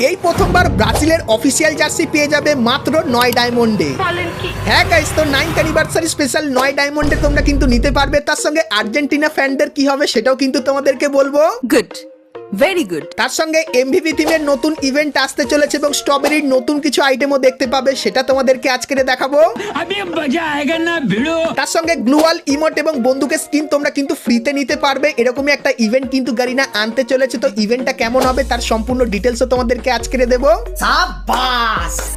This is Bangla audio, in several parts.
এই প্রথমবার ব্রাজিলের অফিসিয়াল জার্সি পেয়ে যাবে মাত্র 9 ডায়মন্ডে। হ্যাঁ গাইস, তো 9th অ্যানিভার্সারি স্পেশাল 9 ডায়মন্ডে তোমরা কিন্তু নিতে পারবে। তার সঙ্গে আর্জেন্টিনা ফ্যানদের কি হবে সেটাও কিন্তু তোমাদেরকে বলবো। Good, very good. তার সঙ্গে এমভিপি টিমের নতুন ইভেন্ট আসতে চলেছে এবং স্ট্রবেরির নতুন কিছু আইটেমও দেখতে পাবে, সেটা তোমাদেরকে আজকে দেখাবো। তার সঙ্গে গ্লুয়াল ইমোট এবং বন্দুকের স্কিন তোমরা কিন্তু ফ্রিতে নিতে পারবে। এরকমই একটা ইভেন্ট কিন্তু গারিনা আনতে চলেছে। তো ইভেন্টটা কেমন হবে তার সম্পূর্ণ ডিটেলসও তোমাদেরকে আজকে দেবো।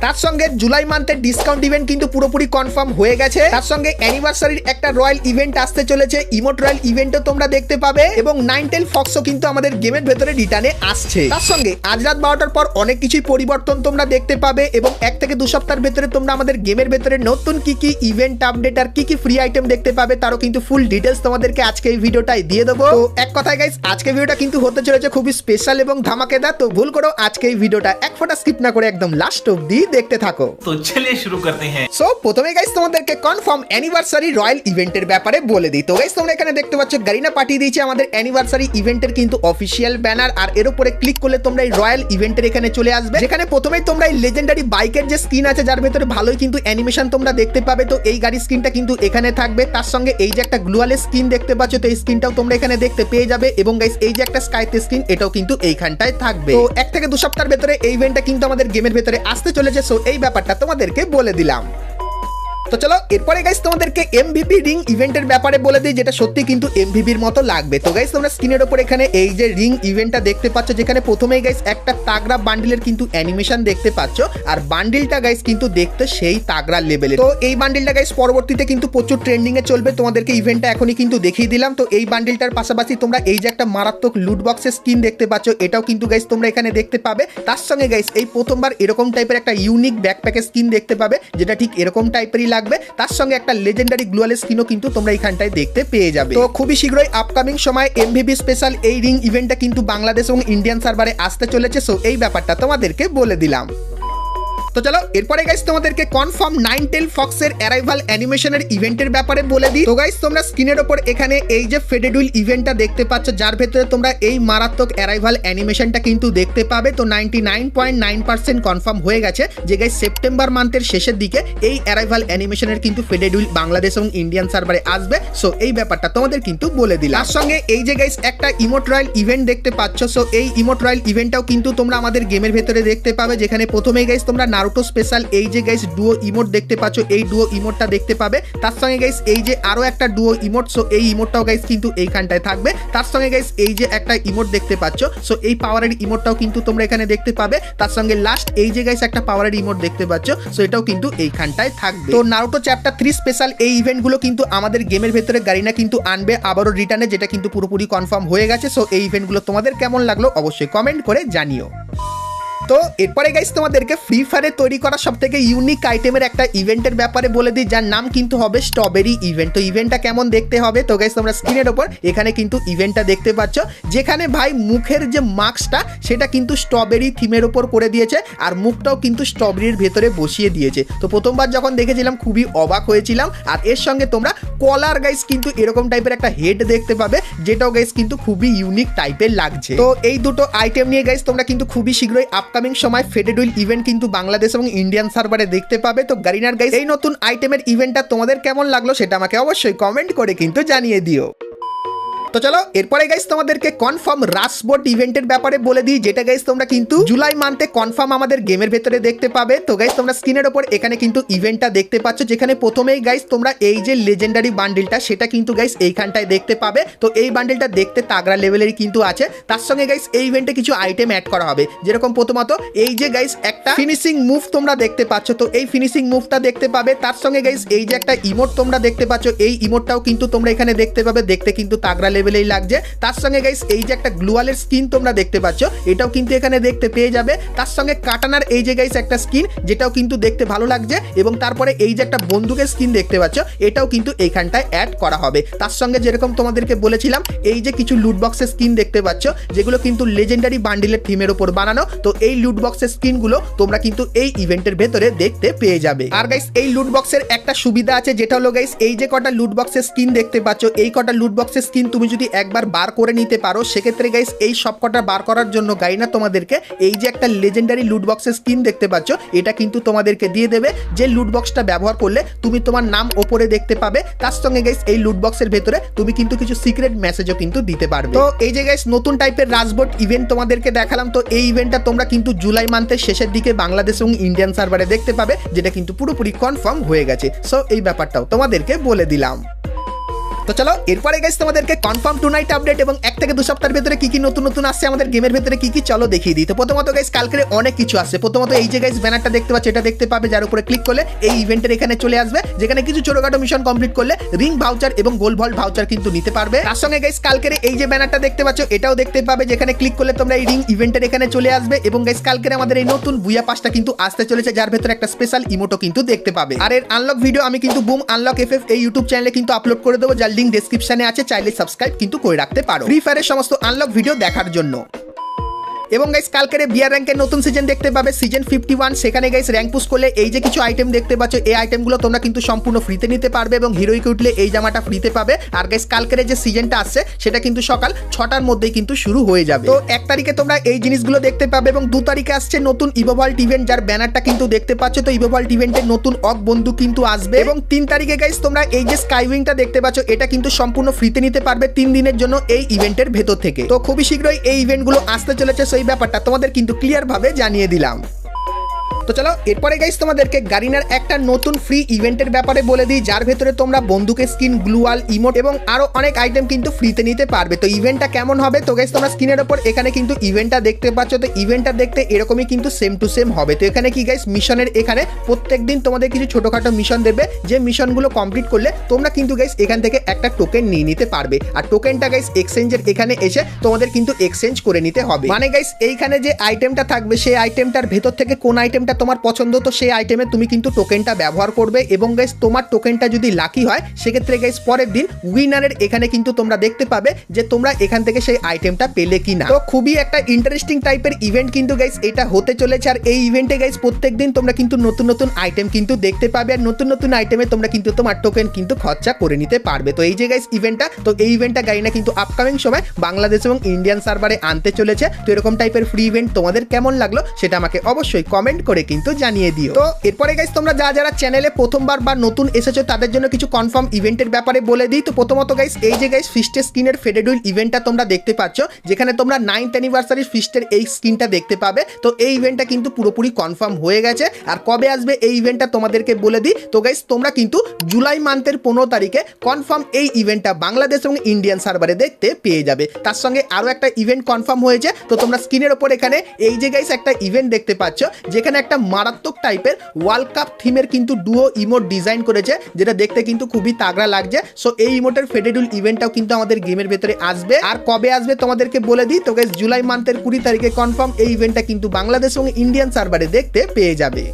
তার সঙ্গে জুলাই মান্থের ডিসকাউন্ট ইভেন্ট কিন্তু পুরোপুরি কনফার্ম হয়ে গেছে। তার সঙ্গে অ্যানিভার্সারির একটা রয়্যাল ইভেন্ট আসতে চলেছে, ইমোট রয়্যাল ইভেন্টও তোমরা দেখতে পাবে এবং নাইনটেল ফক্সও কিন্তু আমাদের গেমের ভেতরে রিটার্নে আসছে। তার সঙ্গে আজ রাত 12টার পর অনেক কিছুই পরিবর্তন তোমরা দেখতে পাবে এবং 1 থেকে 2 সপ্তাহের ভেতরে তোমরা আমাদের গেমের ভেতরে নতুন কি কি ইভেন্ট আপডেট আর কি কি ফ্রি আইটেম দেখতে পাবে তারও কিন্তু ফুল ডিটেলস তোমাদেরকে আজকে এই ভিডিওটাই দিয়ে দেবো। তো এক কথায় গাইস, আজকে ভিডিওটা কিন্তু হতে চলেছে খুবই স্পেশাল এবং ধামাকেদার। তো ভুল করো আজকে এই ভিডিওটা এক ফোঁটা স্কিপ না করে একদম লাস্ট অবধি দেখতে থাকো। তো চলিয়ে শুরু করতে हैं। সো প্রথমে গাইস তোমাদেরকে কনফার্ম অ্যানিভার্সারি রয়্যাল ইভেন্টের ব্যাপারে বলে দিই। তো গাইস তোমরা এখানে দেখতে পাচ্ছ গারিনা পাঠিয়ে দিয়েছে আমাদের অ্যানিভার্সারি ইভেন্টের কিন্তু অফিসিয়াল ব্যানার, আর এর উপরে ক্লিক করলে তোমরা এই রয়্যাল ইভেন্টের এখানে চলে আসবে, যেখানে প্রথমেই তোমরা এই লেজেন্ডারি বাইকের যে স্কিন আছে যার ভেতরে ভালোই কিন্তু অ্যানিমেশন তোমরা দেখতে পাবে। তো এই গাড়ির স্কিনটা কিন্তু এখানে থাকবে। তার সঙ্গে এই যে একটা গ্লুয়ালের স্কিন দেখতে পাচ্ছ, তো এই স্কিনটাও তোমরা এখানে দেখতে পেয়ে যাবে এবং গাইস এই যে একটা স্কাইতে স্কিন এটাও কিন্তু এইখানটায় থাকবে। তো 1 থেকে 2 সপ্তাহের ভেতরে এই ইভেন্টটা কিন্তু আমাদের গেমের ভেতরে আসতে চলেছে। সো এই ব্যাপারটা তোমাদেরকে বলে দিলাম। তো চলো এরপরে গাইস তোমাদেরকে এমভিপি রিং ইভেন্টের ব্যাপারে বলে দিই, যেটা সত্যি কিন্তু এমভিপির মতো লাগবে। তো গাইস তোমরা স্ক্রিনের উপর এখানে এই যে রিং ইভেন্টটা দেখতে পাচ্ছ, যেখানে প্রথমেই গাইস একটা তাগড়া বান্ডিলের কিন্তু অ্যানিমেশন দেখতে পাচ্ছ, আর বান্ডিলটা গাইস কিন্তু দেখতে সেই তাগড়া লেভেলের। তো এই বান্ডিলটা গাইস পরবর্তীতে কিন্তু প্রচুর ট্রেন্ডিং এ চলবে, তোমাদেরকে ইভেন্টটা এখনই কিন্তু দেখিয়ে দিলাম। তো এই বান্ডিলটার পাশাপাশি তোমরা এই যে একটা মারাত্মক লুট বক্সের স্কিন দেখতে পাচ্ছ, এটাও কিন্তু গাইস তোমরা এখানে দেখতে পাবে। তার সঙ্গে গাইস এই প্রথমবার এরকম টাইপের একটা ইউনিক ব্যাকপ্যাকের স্কিন দেখতে পাবে, যেটা ঠিক এরকম টাইপেরই লাগবে। তার সঙ্গে একটা লেজেন্ডারি গ্লুয়াল স্কিনও কিন্তু তোমরা এখানটায় দেখতে পেয়ে যাবে। তো খুবই শীঘ্রই আপকামিং সময় এমভিপি স্পেশাল এই রিং ইভেন্টটা কিন্তু বাংলাদেশ এবং ইন্ডিয়ান সার্ভারে আসতে চলেছে। সো এই ব্যাপারটা তোমাদেরকে বলে দিলাম। তো চলো এরপরে গাইস তোমাদেরকে কনফার্ম নাইনটেল ফক্সের অ্যারাইভাল অ্যানিমেশনের ইভেন্টের ব্যাপারে বলে দিই। তো গাইস তোমরা স্ক্রিনের উপর এখানে এই যে ফেডেড হুইল ইভেন্টটা দেখতে পাচ্ছ, যার ভেতরে তোমরা এই মারাত্মক অ্যারাইভাল অ্যানিমেশনটা কিন্তু দেখতে পাবে। তো 99.9% কনফার্ম হয়ে গেছে যে গাইস সেপ্টেম্বর মান্থের শেষের দিকে এই অ্যারাইভাল অ্যানিমেশনের কিন্তু ফেডেড হুইল বাংলাদেশ এবং ইন্ডিয়ান সার্ভারে আসবে। সো এই ব্যাপারটা তোমাদের কিন্তু বলে দিলাম। তার সঙ্গে এই যে গাইস একটা ইমোট রয়্যাল ইভেন্ট দেখতে পাচ্ছ, সো এই ইমোট রয়্যাল ইভেন্টটাও কিন্তু তোমরা আমাদের গেমের ভেতরে দেখতে পাবে, যেখানে প্রথমেই গাইস তোমরা নারুটো স্পেশাল এই যে গাইস ডুও ইমোট দেখতে পাচ্ছ, এই ডুও ইমোটটা দেখতে পাবে। তার সঙ্গে গাইস এই যে আরো একটা ডুও ইমোট, সো এই ইমোটটাও গাইস কিন্তু এইখানটায় থাকবে। তার সঙ্গে গাইস এই যে একটা ইমোট দেখতে পাচ্ছ, সো এই পাওয়ারের ইমোটটাও কিন্তু তোমরা এখানে দেখতে পাবে। তার সঙ্গে লাস্ট এই যে গাইস একটা পাওয়ারের ইমোট দেখতে পাচ্ছ, সো এটাও কিন্তু এইখানটায় থাকবে। তো নারুটো চ্যাপ্টার 3 স্পেশাল এই ইভেন্টগুলো কিন্তু আমাদের গেমের ভেতরে গারিনা কিন্তু আনবে আবারও রিটার্নে, যেটা কিন্তু পুরোপুরি কনফার্ম হয়ে গেছে। সো এই ইভেন্টগুলো তোমাদের কেমন লাগলো অবশ্যই কমেন্ট করে জানিও। তো এরপরে গাইস তোমাদেরকে ফ্রি ফায়ারে তৈরি করা সবথেকে ইউনিক আইটেমের একটা ইভেন্টের ব্যাপারে বলে দিই, যার নাম কিন্তু হবে স্ট্রবেরি ইভেন্ট। তো ইভেন্টটা কেমন দেখতে হবে, তো গাইস তোমরা স্ক্রিনের ওপর এখানে কিন্তু ইভেন্টটা দেখতে পাচ্ছ, যেখানে ভাই মুখের যে মাস্কটা সেটা কিন্তু স্ট্রবেরি থিমের ওপর করে দিয়েছে, আর মুখটাও কিন্তু স্ট্রবেরির ভেতরে বসিয়ে দিয়েছে। তো প্রথমবার যখন দেখেছিলাম খুবই অবাক হয়েছিলাম। আর এর সঙ্গে তোমরা কলার গাইস কিন্তু এরকম টাইপের একটা হেড দেখতে পাবে, যেটাও গাইস কিন্তু খুবই ইউনিক টাইপের লাগছে। তো এই দুটো আইটেম নিয়ে গাইস তোমরা কিন্তু খুবই শীঘ্রই আপকামিং সময় ফেডেড হুইল ইভেন্ট কিন্তু বাংলাদেশ এবং ইন্ডিয়ান সার্ভারে দেখতে পাবে। তো গারিনার গাইস এই নতুন আইটেমের ইভেন্টটা তোমাদের কেমন লাগলো সেটা আমাকে অবশ্যই কমেন্ট করে কিন্তু জানিয়ে দিও। তো চলো এরপরে গাইস তোমাদেরকে কনফার্ম রাশবোর্ড ইভেন্টের ব্যাপারে বলে দিই, যেটা গাইস তোমরা কিন্তু জুলাই মান্থে কনফার্ম আমাদের গেমের ভেতরে দেখতে পাবে। তো গাইস তোমরা স্ক্রিনের উপর এখানে কিন্তু ইভেন্টটা দেখতে পাচ্ছ, যেখানে প্রথমেই গাইস তোমরা এই যে লেজেন্ডারি বান্ডিলটা সেটা কিন্তু গাইস এইখানটায় দেখতে পাবে। তো এই বান্ডিলটা দেখতে তাগড়া লেভেলেরই কিন্তু আছে। তার সঙ্গে গাইস এই ইভেন্টে কিছু আইটেম অ্যাড করা হবে, যেরকম প্রথমত এই যে গাইস একটা ফিনিশিং মুভ তোমরা দেখতে পাচ্ছ, তো এই ফিনিশিং মুভটা দেখতে পাবে। তার সঙ্গে গাইস এই যে একটা ইমোট তোমরা দেখতে পাচ্ছ, এই ইমোটটাও কিন্তু তোমরা এখানে দেখতে পাবে, দেখতে কিন্তু তাগড়া লেভেলেই লাগছে। তার সঙ্গে গাইস এই যে একটা গ্লুয়ালের স্কিন তোমরা দেখতে পাচ্ছ, এটাও কিন্তু এখানে দেখতে পেয়ে যাবে। তার সঙ্গে কাটানার এই যে গাইস একটা স্কিন, যেটাও কিন্তু দেখতে ভালো লাগছে, এবং তারপরে এই যে একটা বন্দুকের স্কিন দেখতে পাচ্ছ, এটাও কিন্তু এইখানটায় অ্যাড করা হবে। তার সঙ্গে যেরকম তোমাদেরকে বলেছিলাম এই যে কিছু লুট বক্সের স্কিন দেখতে পাচ্ছ, যেগুলো কিন্তু লেজেন্ডারি বান্ডিলের থিমের উপর বানানো। তো এই লুট বক্সের স্কিনগুলো তোমরা কিন্তু এই ইভেন্টের ভেতরে দেখতে পেয়ে যাবে। আর গাইস এই লুট বক্সের একটা সুবিধা আছে, যেটা হলো গাইস এই যে কটা লুট বক্সের স্কিন দেখতে পাচ্ছ, এই কটা লুট বক্সের স্কিন তুমি যদি একবার বার করে নিতে পারো সেক্ষেত্রে গাইস এই সবকটা বার করার জন্য গাইনা তোমাদেরকে এই যে একটা লেজেন্ডারি লুট বক্সের স্কিন দেখতে পাচ্ছ এটা কিন্তু তোমাদেরকে দিয়ে দেবে, যে লুট বক্সটা ব্যবহার করলে তুমি তোমার নাম ওপরে দেখতে পাবে। তার সঙ্গে গাইস এই লুট বক্সের ভেতরে তুমি কিন্তু কিছু সিক্রেট মেসেজও কিন্তু দিতে পারবে। তো এই যে গাইস নতুন টাইপের রাজবোট ইভেন্ট তোমাদেরকে দেখালাম, তো এই ইভেন্টটা তোমরা কিন্তু জুলাই মান্থের শেষের দিকে বাংলাদেশ এবং ইন্ডিয়ান সার্ভারে দেখতে পাবে, যেটা কিন্তু পুরোপুরি কনফার্ম হয়ে গেছে। সো এই ব্যাপারটাও তোমাদেরকে বলে দিলাম। তো চলো এরপরে গাইস তোমাদেরকে কনফার্ম টু নাইট আপডেট এবং 1 থেকে 2 সপ্তাহের ভিতরে কি কি নতুন নতুন আসছে আমাদের গেমের ভিতরে কি কি চলো দেখিয়ে দিই। তো প্রথমত গাইস কালকে অনেক কিছু আসছে। প্রথমত এই যে গাইস ব্যানারটা দেখতে পাচ্ছ এটা দেখতে পাবে, যার উপরে ক্লিক করলে এই ইভেন্টের এখানে চলে আসবে, যেখানে কিছু ছোটখাটো মিশন কমপ্লিট করলে রিং ভাউচার এবং গোল্ড ভল্ট ভাউচার কিন্তু নিতে পারবে। তার সঙ্গে গাইস কালকের এই যে ব্যানারটা দেখতে পাচ্ছ এটাও দেখতে পাবে, যেখানে ক্লিক করলে তোমরা এই রিং ইভেন্টের এখানে চলে আসবে। এবং গাইস কালকের আমাদের এই নতুন বুয়া পাসটা কিন্তু আসতে চলেছে, যার ভেতরে একটা স্পেশাল ইমোটো কিন্তু দেখতে পাবে। আর এর আনলক ভিডিও আমি কিন্তু বুম আনলক এফএফ এই ইউটিউব চ্যানেলে কিন্তু আপলোড করে দেবো, যার লিংক ডেসক্রিপশনে আছে, চাইলে সাবস্ক্রাইব কিন্তু করে রাখতে পারো ফ্রি ফায়ারের সমস্ত আনলক ভিডিও দেখার জন্য। এবং গাইস কালকের বিয়ার র্যাঙ্কের নতুন সিজন দেখতে পাবে, সিজন 51। সেখানে গাইস র্যাঙ্ক পুশ করলে এই যে কিছু আইটেম দেখতে পাচ্ছ এই আইটেমগুলো তোমরা কিন্তু সম্পূর্ণ ফ্রিতে নিতে পারবে এবং হিরোইকে উঠলে এই জামাটা ফ্রিতে পাবে। আর গাইস কালকের যে সিজনটা আসছে সেটা কিন্তু সকাল 6টার মধ্যেই কিন্তু শুরু হয়ে যাবে। তো 1 তারিখে তোমরা এই জিনিসগুলো দেখতে পাবে এবং 2 তারিখে আসছে নতুন ইভোভল্ট ইভেন্ট, যার ব্যানারটা কিন্তু দেখতে পাচ্ছ। তো ইভোভল্ট ইভেন্টের নতুন অক বন্ধু কিন্তু আসবে। এবং 3 তারিখে গাইস তোমরা এই যে স্কাইউইংটা দেখতে পাচ্ছ এটা কিন্তু সম্পূর্ণ ফ্রিতে নিতে পারবে 3 দিনের জন্য এই ইভেন্টের ভেতর থেকে। তো খুবই শীঘ্রই এই ইভেন্টগুলো আসতে চলেছে, সেই ব্যাপারটা তোমাদের কিন্তু ক্লিয়ার ভাবে জানিয়ে দিলাম। তো চলো এরপরে গাইস তোমাদেরকে গারিনার একটা নতুন ফ্রি ইভেন্টের ব্যাপারে বলে দিই, যার ভেতরে তোমরা বন্দুকের স্কিন, গ্লুয়াল, ইমোট এবং আরো অনেক আইটেম কিন্তু ফ্রিতে নিতে পারবে। তো ইভেন্টটা কেমন হবে? তো গাইস তোমরা স্ক্রিনের উপর এখানে কিন্তু ইভেন্টটা দেখতে পাচ্ছ। তো ইভেন্টটা দেখতে এরকমই কিন্তু সেম টু সেম হবে। তো এখানে কি গাইস মিশনের এখানে প্রত্যেকদিন তোমাদের কিছু ছোটখাটো মিশন দেবে, যে মিশনগুলো কমপ্লিট করলে তোমরা কিন্তু গাইস এখান থেকে একটা টোকেন নিয়ে নিতে পারবে। আর টোকেনটা গাইস এক্সচেঞ্জের এখানে এসে তোমাদের কিন্তু এক্সচেঞ্জ করে নিতে হবে। মানে গাইস এইখানে যে আইটেমটা থাকবে সেই আইটেমটার ভেতর থেকে কোন আইটেমটা তোমার পছন্দ, তো সেই আইটেমে তুমি কিন্তু টোকেনটা ব্যবহার করবে। এবং গাইস তোমার টোকেনটা যদি লাকি হয় সেক্ষেত্রে গাইস পরের দিন উইনারের এখানে কিন্তু তোমরা দেখতে পাবে যে তোমরা এখান থেকে সেই আইটেমটা পেলে কিনা। তো খুবই একটা ইন্টারেস্টিং টাইপের ইভেন্ট কিন্তু গাইস এটা হতে চলেছে। আর এই ইভেন্টে গাইস প্রত্যেকদিন তোমরা কিন্তু নতুন নতুন আইটেম কিন্তু দেখতে পাবে, আর নতুন নতুন আইটেমে তোমরা কিন্তু তোমার টোকেন কিন্তু খরচা করে নিতে পারবে। তো এই যে গাইস ইভেন্টটা, তো এই ইভেন্টটা গাইনা কিন্তু আপকামিং সময় বাংলাদেশ এবং ইন্ডিয়ান সার্ভারে আনতে চলেছে। তো এরকম টাইপের ফ্রি ইভেন্ট তোমাদের কেমন লাগলো সেটা আমাকে অবশ্যই কমেন্ট করে কিন্তু জানিয়ে দিও। তো এরপরে গাইস তোমরা যারা চ্যানেলে প্রথমবার বা নতুন এসেছো তাদের জন্য কিছু কনফার্ম ইভেন্টের ব্যাপারে বলে দিই। তো প্রথমত গাইস এই যে গাইস ফিস্টের স্কিনের ফেডেড হুইল ইভেন্টটা তোমরা দেখতে পাচ্ছ, যেখানে তোমরা 9th অ্যানিভার্সারি ফিস্টের এই স্কিনটা দেখতে পাবে। তো এই ইভেন্টটা কিন্তু পুরোপুরি কনফার্ম হয়ে গেছে। আর কবে আসবে এই ইভেন্টটা তোমাদেরকে বলে দিই। তো গাইস তোমরা কিন্তু জুলাই মান্থের 15 তারিখে কনফার্ম এই ইভেন্টটা বাংলাদেশ এবং ইন্ডিয়ান সার্ভারে দেখতে পেয়ে যাবে। তার সঙ্গে আরও একটা ইভেন্ট কনফার্ম হয়েছে। তো তোমরা স্ক্রিনের ওপর এখানে এই যে গাইস একটা ইভেন্ট দেখতে পাচ্ছ, যেখানে একটা মারাত্মক টাইপের ওয়ার্ল্ড কাপ থিমের কিন্তু ডুও ইমোট ডিজাইন করেছে, যেটা দেখতে কিন্তু খুবই তাগড়া লাগছে। সো এই ইমোটের ফেডেড হুইল ইভেন্টটাও কিন্তু আমাদের গেমের ভেতরে আসবে। আর কবে আসবে তোমাদেরকে বলে দিই। তো গাইস জুলাই মান্থের 20 তারিখে কনফার্ম এই ইভেন্টটা কিন্তু বাংলাদেশ এবং ইন্ডিয়ান সার্ভারে দেখতে পেয়ে যাবে।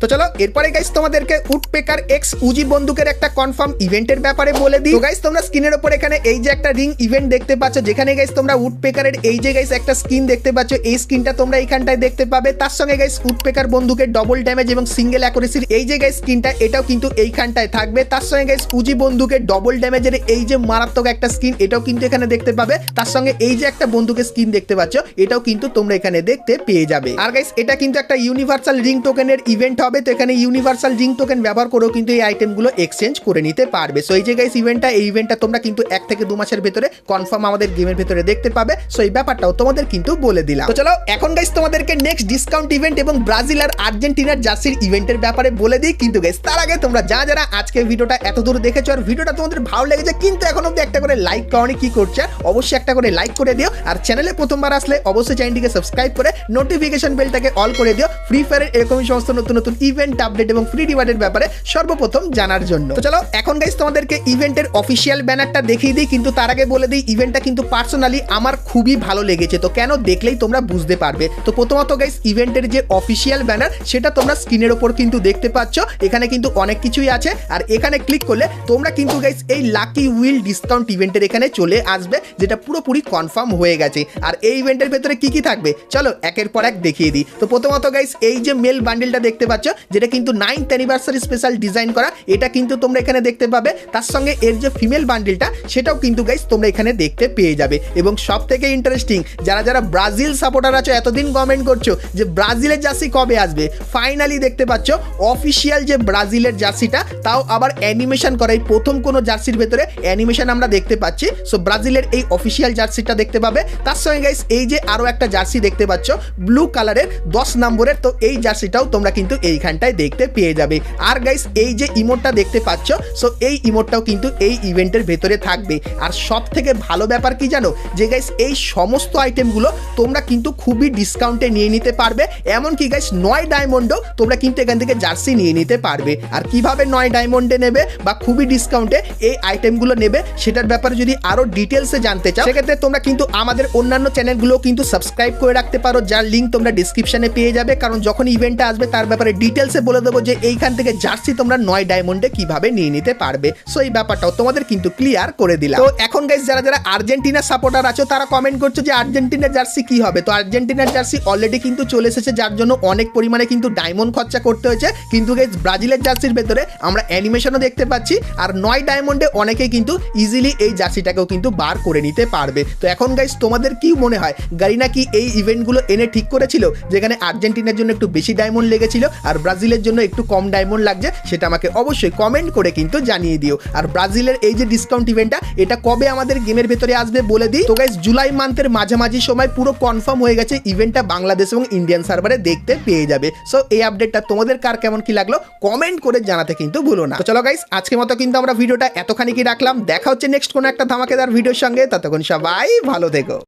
তো চলো এরপরে গাইস তোমাদেরকে উডপেকার এক্স উজি বন্দুকের একটা কনফার্ম ইভেন্টের ব্যাপারে বলে দিই। তো গাইস তোমরা স্ক্রিনের উপর এখানে এই যে একটা রিং ইভেন্ট দেখতে পাচ্ছ, যেখানে গাইস তোমরা উডপেকারের এই যে গাইস একটা স্কিন দেখতে পাচ্ছ, এই স্কিনটা তোমরা এইখানটায় দেখতে পাবে। তার সঙ্গে গাইস উডপেকার বন্দুকের ডবল ড্যামেজ এবং সিঙ্গেল অ্যাকুরেসির এই যে গাইস স্কিনটা এটাও কিন্তু এইখানটায় থাকবে। তার সঙ্গে গাইস উজি বন্দুকের ডবল ড্যামেজের এই যে মারাত্মক একটা স্কিন এটাও কিন্তু এখানে দেখতে পাবে। তার সঙ্গে এই যে একটা বন্দুকের স্কিন দেখতে পাচ্ছ এটাও কিন্তু তোমরা এখানে দেখতে পেয়ে যাবে। আর গাইস এটা কিন্তু একটা ইউনিভার্সাল রিং টোকেনের ইভেন্ট হবে। তো এখানে ইউনিভার্সাল রিং টোকেন ব্যবহার করেও কিন্তু এই আইটেমগুলো এক্সচেঞ্জ করে নিতে পারবে। সো এই যে গাইস এই ইভেন্টটা তোমরা কিন্তু 1 থেকে 2 মাসের ভেতরে কনফার্ম আমাদের গেমের ভেতরে দেখতে পাবে। সো এই ব্যাপারটাও তোমাদের কিন্তু বলে দিলাম। তো চলো এখন গাইস তোমাদেরকে নেক্সট ডিসকাউন্ট ইভেন্ট এবং ব্রাজিল আর আর্জেন্টিনার জার্সির ইভেন্টের ব্যাপারে বলে দিই। কিন্তু গাইস তার আগে তোমরা যারা আজকে ভিডিওটা এত দূর দেখেছো আর ভিডিওটা তোমাদের ভালো লেগেছে কিন্তু এখন অবধি একটা করে লাইক করনি, কি করছে অবশ্যই একটা করে লাইক করে দিও। আর চ্যানেলে প্রথমবার আসলে অবশ্যই চ্যানেলটিকে সাবস্ক্রাইব করে নোটিফিকেশন বেলটাকে অল করে দিও, ফ্রি ফায়ারের এরকমই সমস্ত নতুন নতুন ইভেন্ট আপডেট এবং ফ্রি রিওয়ার্ডের ব্যাপারে সর্বপ্রথম জানার জন্য। তো চলো এখন গাইস তোমাদেরকে ইভেন্টের অফিসিয়াল ব্যানারটা দেখিয়ে দিই। কিন্তু তার আগে বলে দিই ইভেন্টটা কিন্তু পার্সোনালি আমার খুবই ভালো লেগেছে। তো কেন দেখলেই তোমরা বুঝতে পারবে। তো প্রথমত গাইস ইভেন্টের যে অফিসিয়াল ব্যানার সেটা তোমরা স্ক্রিনের ওপর কিন্তু দেখতে পাচ্ছ। এখানে কিন্তু অনেক কিছুই আছে। আর এখানে ক্লিক করলে তোমরা কিন্তু গাইস এই লাকি উইল ডিসকাউন্ট ইভেন্টের এখানে চলে আসবে, যেটা পুরোপুরি কনফার্ম হয়ে গেছে। আর এই ইভেন্টের ভেতরে কি কি থাকবে চলো একের পর এক দেখিয়ে দিই। তো প্রথমত গাইস এই যে মেল বান্ডেলটা দেখতে পাচ্ছ যেটা কিন্তু 9th অ্যানিভার্সারি স্পেশাল ডিজাইন করা, এটা কিন্তু তোমরা এখানে দেখতে পাবে। তার সঙ্গে এর যে ফিমেল বান্ডিলটা সেটাও কিন্তু গাইস তোমরা এখানে দেখতে পেয়ে যাবে। এবং সব থেকে ইন্টারেস্টিং, যারা যারা ব্রাজিল সাপোর্টার আছো, এতদিন কমেন্ট করছো যে ব্রাজিলের জার্সি কবে আসবে, ফাইনালি দেখতে পাচ্ছ অফিসিয়াল যে ব্রাজিলের জার্সিটা, তাও আবার অ্যানিমেশন করা, এই প্রথম কোনো জার্সির ভেতরে অ্যানিমেশন আমরা দেখতে পাচ্ছি। সো ব্রাজিলের এই অফিসিয়াল জার্সিটা দেখতে পাবে। তার সঙ্গে গাইস এই যে আরও একটা জার্সি দেখতে পাচ্ছ ব্লু কালারের 10 নম্বরের, তো এই জার্সিটাও তোমরা কিন্তু এইখানটায় দেখতে পেয়ে যাবে। আর গাইস এই যে ইমোটটা দেখতে পাচ্ছ, সো এই ইমোটটাও কিন্তু এই ইভেন্টের ভেতরে থাকবে। আর সব থেকে ভালো ব্যাপার কি জানো, যে গাইস এই সমস্ত আইটেমগুলো তোমরা কিন্তু খুবই ডিসকাউন্টে নিয়ে নিতে পারবে। এমনকি গাইস 9 ডায়মন্ডও তোমরা কিন্তু এখান থেকে জার্সি নিয়ে নিতে পারবে। আর কিভাবে 9 ডায়মন্ডে নেবে বা খুবই ডিসকাউন্টে এই আইটেমগুলো নেবে, সেটার ব্যাপারে যদি আরো ডিটেলসে জানতে চাও, সেক্ষেত্রে তোমরা কিন্তু আমাদের অন্যান্য চ্যানেলগুলো কিন্তু সাবস্ক্রাইব করে রাখতে পারো, যার লিঙ্ক তোমরা ডিসক্রিপশনে পেয়ে যাবে। কারণ যখন ইভেন্টটা আসবে তার ব্যাপারে ডিটেলসে বলে দেবো যে এইখান থেকে জার্সি তোমরা 9 ডায়মন্ডে কিভাবে নিয়ে নিতে পারবে। সো এই ব্যাপারটাও তোমাদের কিন্তু ক্লিয়ার করে দিলাম। তো এখন গাইস যারা যারা আর্জেন্টিনা সাপোর্টার আছো, তারা কমেন্ট করছো যে আর্জেন্টিনার জার্সি কি হবে। তো আর্জেন্টিনার জার্সি অলরেডি কিন্তু চলে এসেছে, যার জন্য অনেক পরিমাণে কিন্তু ডায়মন্ড খরচা করতে হয়েছে। কিন্তু গাইস ব্রাজিলের জার্সির ভেতরে আমরা অ্যানিমেশনও দেখতে পাচ্ছি, আর 9 ডায়মন্ডে অনেকেই কিন্তু ইজিলি এই জার্সিটাকেও কিন্তু বার করে নিতে পারবে। তো এখন গাইস তোমাদের কি মনে হয়, গারিনা কি এই ইভেন্টগুলো এনে ঠিক করেছিল, যেখানে আর্জেন্টিনার জন্য একটু বেশি ডায়মন্ড লেগেছিল আর ব্রাজিলের জন্য একটু কম ডায়মন্ড লাগছে? সেটা আমাকে অবশ্যই কমেন্ট করে কিন্তু জানিয়ে দিও। আর ব্রাজিলের এই যে ডিসকাউন্ট ইভেন্টটা, এটা কবে আমাদের গেমের ভেতরে আসবে বলে দিই। তো গাইস জুলাই মান্থের মাঝামাঝি সময় পুরো কনফার্ম হয়ে গেছে, ইভেন্টটা বাংলাদেশ এবং ইন্ডিয়ান সার্ভারে দেখতে পেয়ে যাবে। সো এই আপডেটটা তোমাদের কার কেমন কি লাগলো কমেন্ট করে জানাতে কিন্তু ভুলো না। তো চলো গাইস আজকের মতো কিন্তু আমরা ভিডিওটা এতখানি কি রাখলাম, দেখা হচ্ছে নেক্সট কোনো একটা ধামাকেদার ভিডিওর সঙ্গে। ততক্ষণ সবাই ভালো থেকো।